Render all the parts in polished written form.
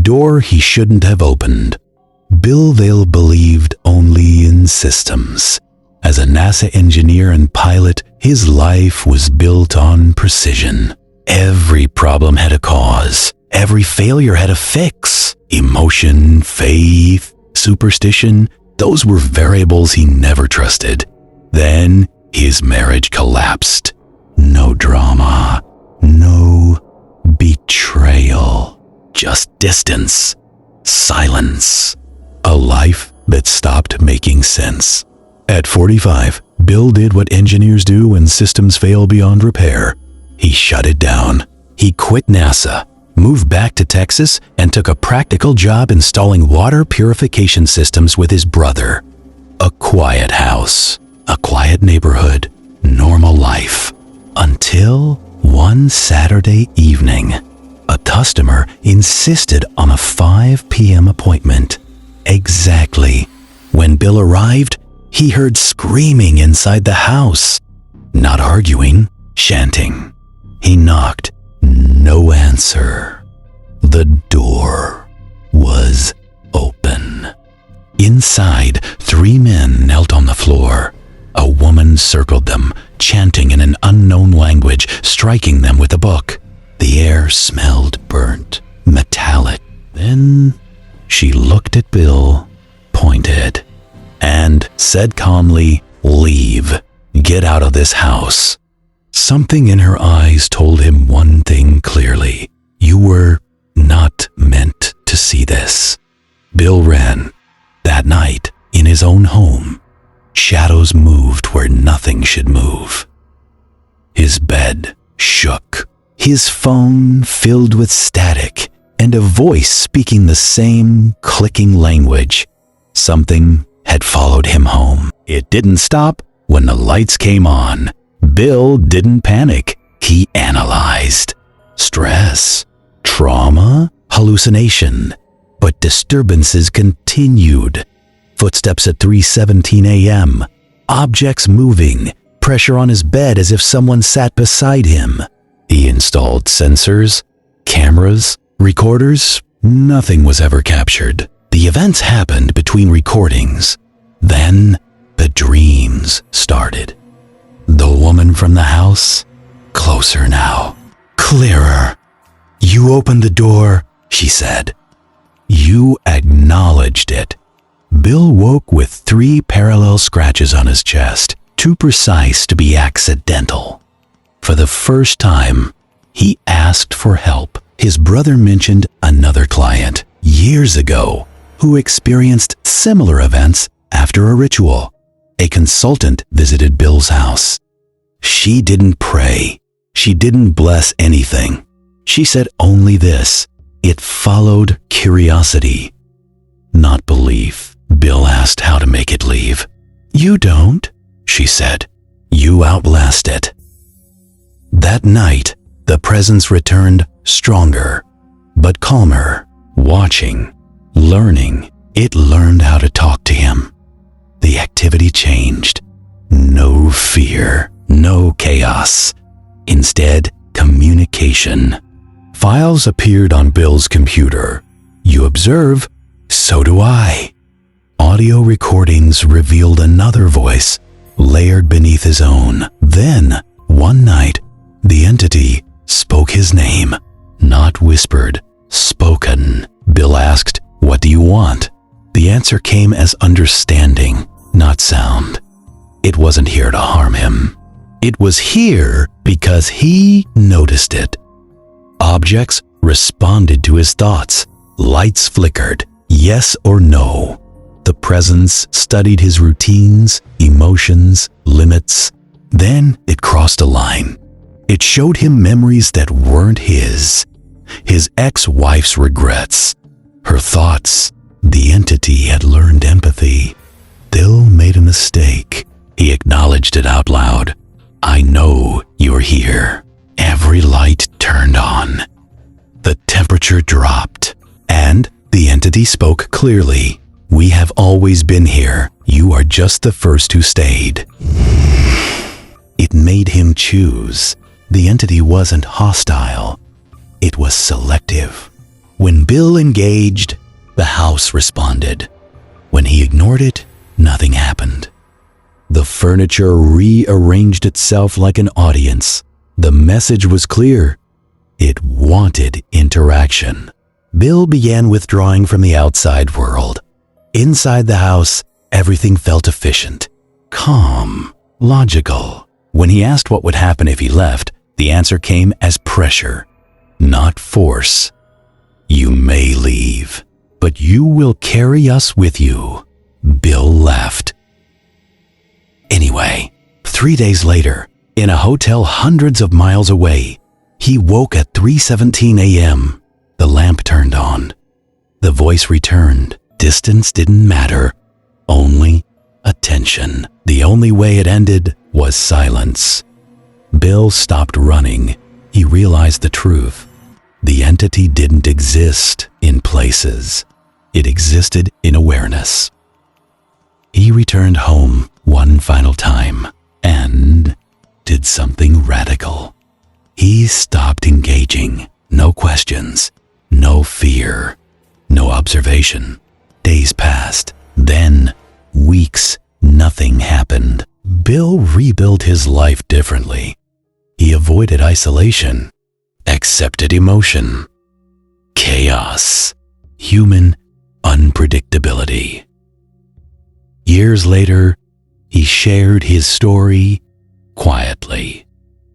door he shouldn't have opened. Bill Vail believed only in systems. As a NASA engineer and pilot, his life was built on precision. Every problem had a cause. Every failure had a fix. Emotion, faith, superstition, those were variables he never trusted. Then his marriage collapsed. No drama, no betrayal, just distance, silence. A life that stopped making sense. At 45, Bill did what engineers do when systems fail beyond repair. He shut it down. He quit NASA, moved back to Texas, and took a practical job installing water purification systems with his brother. A quiet house, a quiet neighborhood, normal life. Until one Saturday evening, a customer insisted on a 5 p.m. appointment. Exactly. When Bill arrived, he heard screaming inside the house. Not arguing, chanting. He knocked. No answer. The door was open. Inside, 3 men knelt on the floor. A woman circled them, chanting in an unknown language, striking them with a book. The air smelled burnt, metallic. Then she looked at Bill, pointed, and said calmly, "Leave. Get out of this house." Something in her eyes told him one thing clearly. You were not meant to see this. Bill ran. That night, in his own home, shadows moved where nothing should move. His bed shook. His phone filled with static, and a voice speaking the same clicking language. Something had followed him home. It didn't stop when the lights came on. Bill didn't panic. He analyzed. Stress, trauma, hallucination. But disturbances continued. Footsteps at 3:17 a.m. Objects moving. Pressure on his bed as if someone sat beside him. He installed sensors, cameras, recorders. Nothing was ever captured. The events happened between recordings. Then the dreams started. The woman from the house, closer now, clearer. "You opened the door," she said. You acknowledged it. Bill woke with 3 parallel scratches on his chest, too precise to be accidental. For the first time, he asked for help. His brother mentioned another client years ago who experienced similar events after a ritual. A consultant visited Bill's house. She didn't pray. She didn't bless anything. She said only this: it followed curiosity, not belief. Bill asked how to make it leave. "You don't," she said. "You outlast it." That night, the presence returned stronger, but calmer, watching, learning. It learned how to talk to him. The activity changed. No fear, no chaos. Instead, communication. Files appeared on Bill's computer. You observe, so do I. Audio recordings revealed another voice, layered beneath his own. Then, one night, the entity spoke his name. Not whispered, spoken. Bill asked, "What do you want?" The answer came as understanding, not sound. It wasn't here to harm him. It was here because he noticed it. Objects responded to his thoughts. Lights flickered, yes or no. The presence studied his routines, emotions, limits. Then it crossed a line. It showed him memories that weren't his ex-wife's regrets, her thoughts. The entity had learned empathy. Bill made a mistake. He acknowledged it out loud. "I know you're here." Every light turned on. The temperature dropped, and the entity spoke clearly. "We have always been here. You are just the first who stayed." It made him choose. The entity wasn't hostile. It was selective. When Bill engaged, the house responded. When he ignored it, nothing happened. The furniture rearranged itself like an audience. The message was clear. It wanted interaction. Bill began withdrawing from the outside world. Inside the house, everything felt efficient, calm, logical. When he asked what would happen if he left, the answer came as pressure, not force. You may leave, but you will carry us with you. Bill left. Anyway, 3 days later, in a hotel hundreds of miles away, he woke at 3:17 a.m. The lamp turned on. The voice returned. Distance didn't matter, only attention. The only way it ended was silence. Bill stopped running. He realized the truth. The entity didn't exist in places. It existed in awareness. He returned home one final time and did something radical. He stopped engaging. No questions, no fear, no observation. Days passed, then weeks, nothing happened. Bill rebuilt his life differently. He avoided isolation, accepted emotion, chaos, human unpredictability. Years later, he shared his story quietly.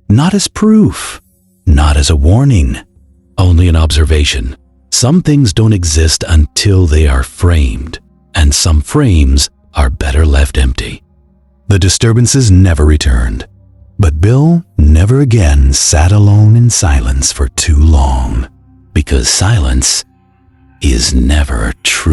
Not as proof, not as a warning, only an observation. Some things don't exist until they are framed, and some frames are better left empty. The disturbances never returned, but Bill never again sat alone in silence for too long, because silence is never true.